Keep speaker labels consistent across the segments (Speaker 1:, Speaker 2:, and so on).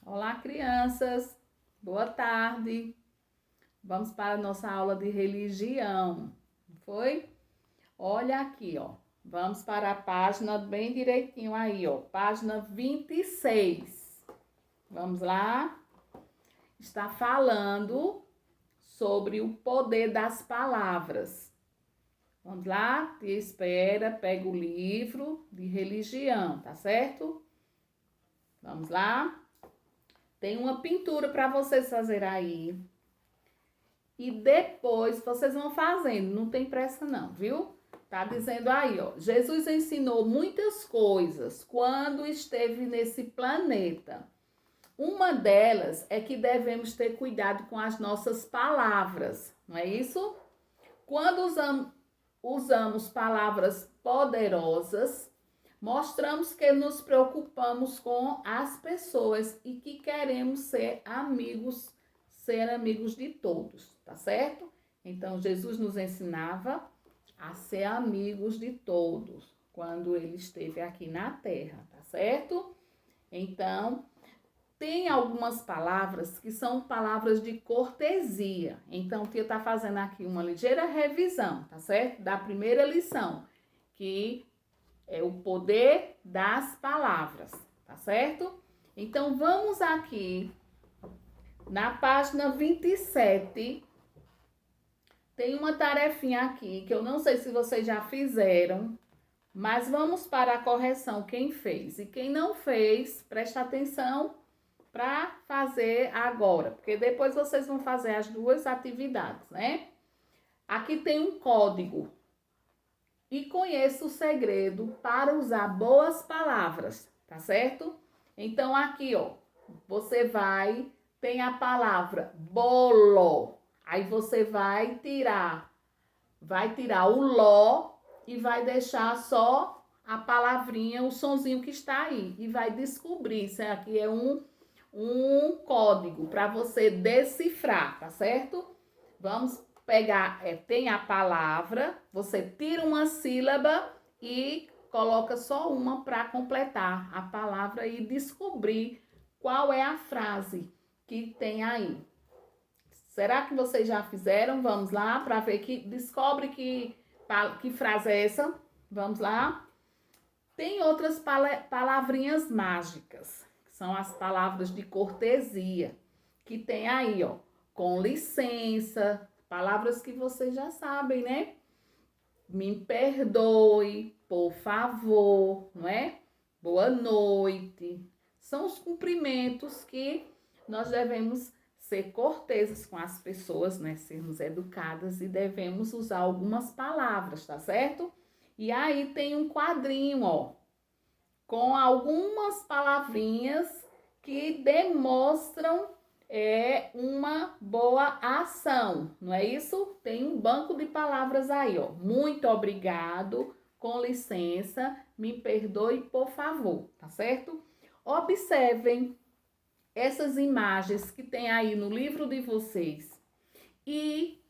Speaker 1: Olá, crianças. Boa tarde. Vamos para a nossa aula de religião. Foi? Olha aqui, ó. Vamos para a página bem direitinho aí, ó. Página 26. Vamos lá? Está falando sobre o poder das palavras. Vamos lá? Te espera, pega o livro de religião, tá certo? Vamos lá? Tem uma pintura para vocês fazerem aí. E depois vocês vão fazendo, não tem pressa não, viu? Tá dizendo aí, ó. Jesus ensinou muitas coisas quando esteve nesse planeta. Uma delas é que devemos ter cuidado com as nossas palavras, não é isso? Quando usamos palavras poderosas, mostramos que nos preocupamos com as pessoas e que queremos ser amigos de todos, tá certo? Então, Jesus nos ensinava a ser amigos de todos quando ele esteve aqui na terra, tá certo? Então, tem algumas palavras que são palavras de cortesia. Então, o tia tá fazendo aqui uma ligeira revisão, tá certo? Da primeira lição, que é o poder das palavras, tá certo? Então, vamos aqui na página 27. Tem uma tarefinha aqui que eu não sei se vocês já fizeram, mas vamos para a correção quem fez. E quem não fez, presta atenção para fazer agora, porque depois vocês vão fazer as duas atividades, né? Aqui tem um código. E conheça o segredo para usar boas palavras, tá certo? Então aqui, ó, tem a palavra bolo. Aí você vai tirar o ló e vai deixar só a palavrinha, o sonzinho que está aí. E vai descobrir, isso aqui é um código para você decifrar, tá certo? Vamos pegar, tem a palavra, você tira uma sílaba e coloca só uma para completar a palavra e descobrir qual é a frase que tem aí. Será que vocês já fizeram? Vamos lá para ver descobre que frase é essa. Vamos lá. Tem outras palavrinhas mágicas, que são as palavras de cortesia, que tem aí, ó, com licença, palavras que vocês já sabem, né? Me perdoe, por favor, não é? Boa noite. São os cumprimentos que nós devemos ser corteses com as pessoas, né? Sermos educadas e devemos usar algumas palavras, tá certo? E aí tem um quadrinho, ó, com algumas palavrinhas que demonstram uma boa ação, não é isso? Tem um banco de palavras aí, ó. Muito obrigado, com licença, me perdoe, por favor, tá certo? Observem essas imagens que tem aí no livro de vocês e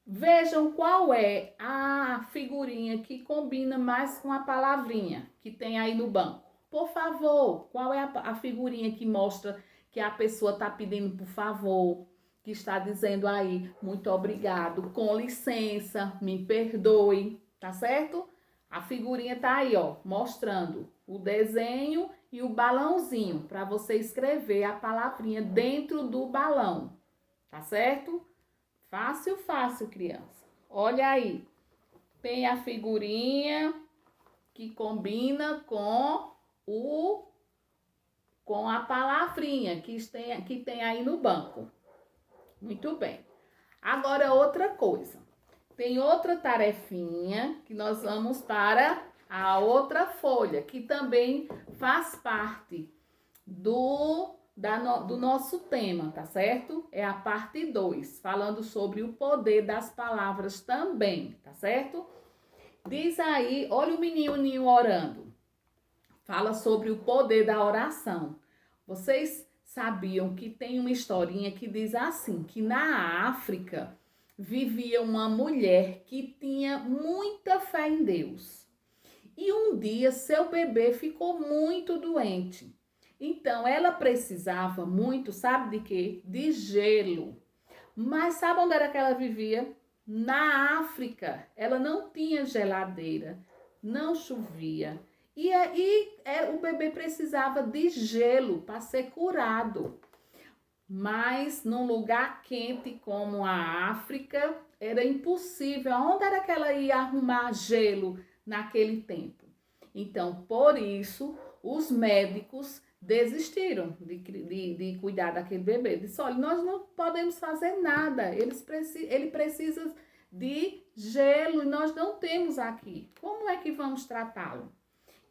Speaker 1: vejam qual é a figurinha que combina mais com a palavrinha que tem aí no banco. Por favor, qual é a figurinha que mostra que a pessoa está pedindo por favor, que está dizendo aí muito obrigado, com licença, me perdoe, tá certo? A figurinha tá aí, ó, mostrando o desenho e o balãozinho para você escrever a palavrinha dentro do balão, tá certo? Fácil, fácil, criança. Olha aí, tem a figurinha que combina com a palavrinha que tem aí no banco. Muito bem. Agora, outra coisa. Tem outra tarefinha que nós vamos para a outra folha, que também faz parte do nosso tema, tá certo? É a parte 2, falando sobre o poder das palavras também, tá certo? Diz aí, olha o menininho orando. Fala sobre o poder da oração. Vocês sabiam que tem uma historinha que diz assim, que na África vivia uma mulher que tinha muita fé em Deus. E um dia seu bebê ficou muito doente. Então, ela precisava muito, sabe de quê? De gelo. Mas sabe onde era que ela vivia? Na África. Ela não tinha geladeira, não chovia. E aí o bebê precisava de gelo para ser curado. Mas num lugar quente como a África, era impossível. Onde era que ela ia arrumar gelo naquele tempo? Então, por isso, os médicos desistiram de cuidar daquele bebê. Disse, olha, nós não podemos fazer nada. Ele precisa de gelo e nós não temos aqui. Como é que vamos tratá-lo?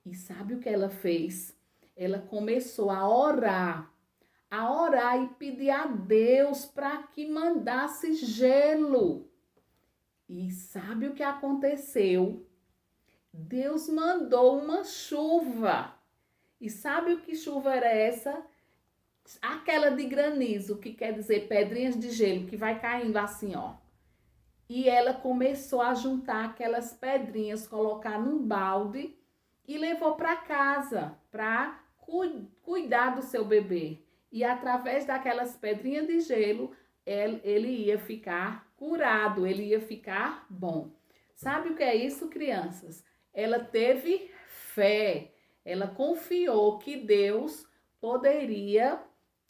Speaker 1: E sabe o que ela fez? Ela começou a orar e pedir a Deus para que mandasse gelo. E sabe o que aconteceu? Deus mandou uma chuva. E sabe o que chuva era essa? Aquela de granizo, que quer dizer pedrinhas de gelo, que vai caindo assim, ó. E ela começou a juntar aquelas pedrinhas, colocar num balde e levou para casa para cuidar do seu bebê. E através daquelas pedrinhas de gelo, ele ia ficar curado, ele ia ficar bom. Sabe o que é isso, crianças? Ela teve fé, ela confiou que Deus poderia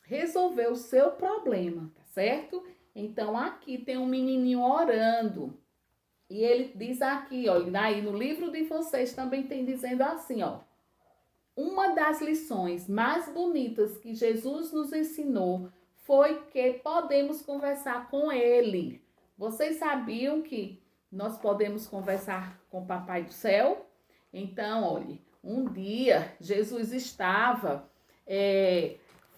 Speaker 1: resolver o seu problema, tá certo? Então aqui tem um menininho orando. E ele diz aqui, ó, aí no livro de vocês também tem dizendo assim, ó. Uma das lições mais bonitas que Jesus nos ensinou foi que podemos conversar com ele. Vocês sabiam que nós podemos conversar com o Papai do Céu? Então, olhe, um dia Jesus estava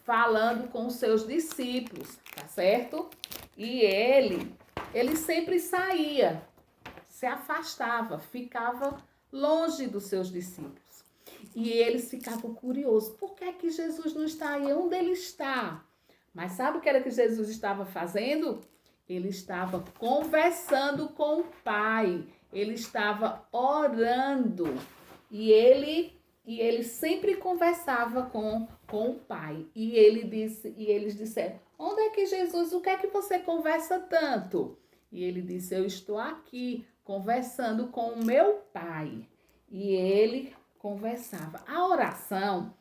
Speaker 1: falando com os seus discípulos, tá certo? E ele sempre saía, se afastava, ficava longe dos seus discípulos. E eles ficavam curiosos, por que é que Jesus não está aí? Onde ele está? Mas sabe o que era que Jesus estava fazendo? Ele estava conversando com o Pai, ele estava orando. E ele sempre conversava com o Pai. E eles disseram, onde é que Jesus, o que é que você conversa tanto? E ele disse, eu estou aqui conversando com o meu Pai. E ele conversava. A oração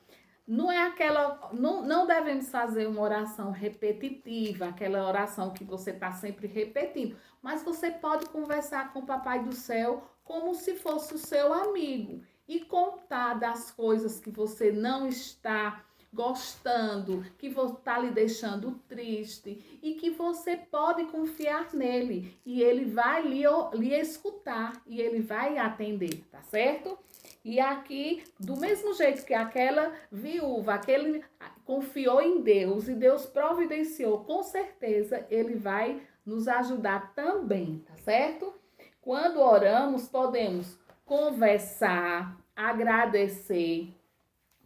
Speaker 1: não é aquela, não devemos fazer uma oração repetitiva, aquela oração que você está sempre repetindo, mas você pode conversar com o Papai do Céu como se fosse o seu amigo e contar das coisas que você não está gostando, que está lhe deixando triste e que você pode confiar nele e ele vai lhe escutar e ele vai atender, tá certo? E aqui, do mesmo jeito que aquela viúva, aquele confiou em Deus e Deus providenciou, com certeza ele vai nos ajudar também, tá certo? Quando oramos, podemos conversar, agradecer,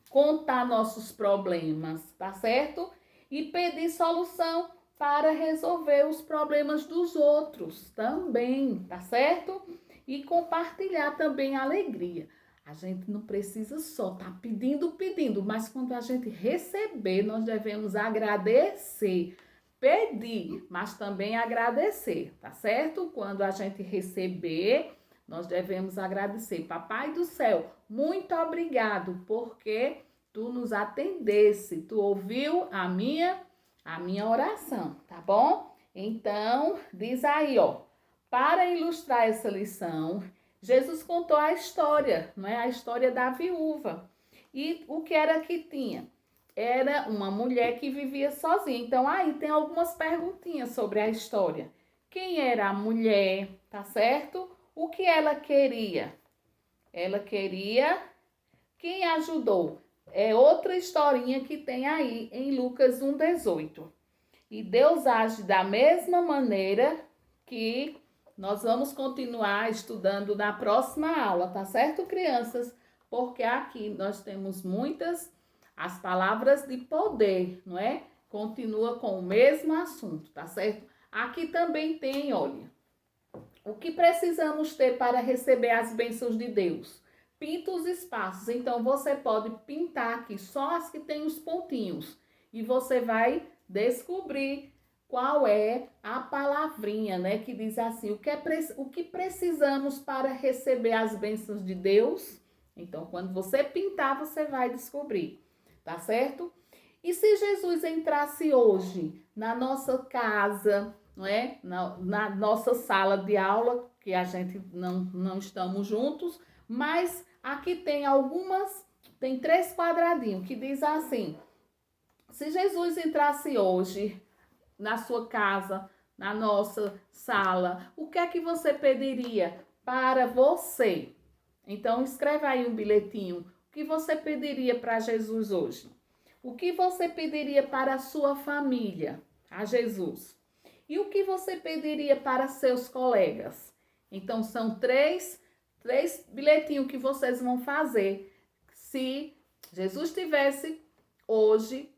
Speaker 1: contar nossos problemas, tá certo? E pedir solução para resolver os problemas dos outros também, tá certo? E compartilhar também a alegria. A gente não precisa só estar pedindo, mas quando a gente receber, nós devemos agradecer. Pedir, mas também agradecer, tá certo? Quando a gente receber, nós devemos agradecer. Papai do céu, muito obrigado, porque tu nos atendesse, tu ouviu a minha oração, tá bom? Então, diz aí, ó, para ilustrar essa lição, Jesus contou a história, não é? A história da viúva. E o que era que tinha? Era uma mulher que vivia sozinha. Então, aí tem algumas perguntinhas sobre a história. Quem era a mulher, tá certo? O que ela queria? Ela queria... Quem ajudou? É outra historinha que tem aí em Lucas 1,18. E Deus age da mesma maneira que nós vamos continuar estudando na próxima aula, tá certo, crianças? Porque aqui nós temos muitas as palavras de poder, não é? Continua com o mesmo assunto, tá certo? Aqui também tem, olha, o que precisamos ter para receber as bênçãos de Deus? pinta os espaços. Então, você pode pintar aqui só as que tem os pontinhos. E você vai descobrir qual é a palavrinha, né? Que diz assim, o que precisamos para receber as bênçãos de Deus. Então, quando você pintar, você vai descobrir, tá certo? E se Jesus entrasse hoje na nossa casa, não é? Na nossa sala de aula, que a gente não estamos juntos, mas aqui tem 3 quadradinhos que diz assim: se Jesus entrasse hoje na sua casa, na nossa sala, o que é que você pediria para você? Então, escreve aí um bilhetinho. O que você pediria para Jesus hoje? O que você pediria para a sua família, a Jesus? E o que você pediria para seus colegas? Então, são três bilhetinhos que vocês vão fazer. Se Jesus tivesse hoje,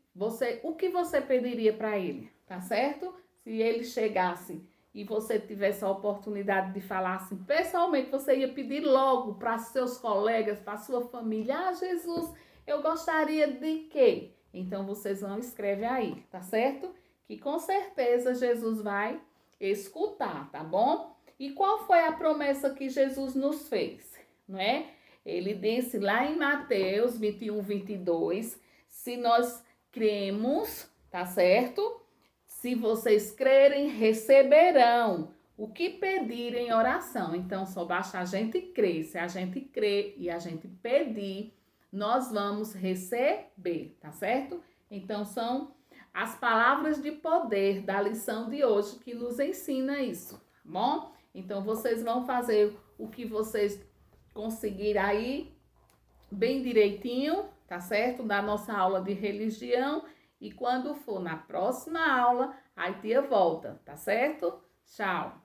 Speaker 1: o que você pediria para ele? Tá certo? Se ele chegasse e você tivesse a oportunidade de falar assim, pessoalmente, você ia pedir logo para seus colegas, para sua família: ah, Jesus, eu gostaria de quê? Então, vocês vão escrever aí, tá certo? Que com certeza Jesus vai escutar, tá bom? E qual foi a promessa que Jesus nos fez, não é? Ele disse lá em Mateus 21, 22, se nós cremos, tá certo? Se vocês crerem, receberão o que pedirem em oração. Então, só basta a gente crer. Se a gente crer e a gente pedir, nós vamos receber, tá certo? Então, são as palavras de poder da lição de hoje que nos ensina isso, tá bom? Então, vocês vão fazer o que vocês conseguirem aí, bem direitinho, tá certo? Da nossa aula de religião. E quando for na próxima aula, a tia volta, tá certo? Tchau!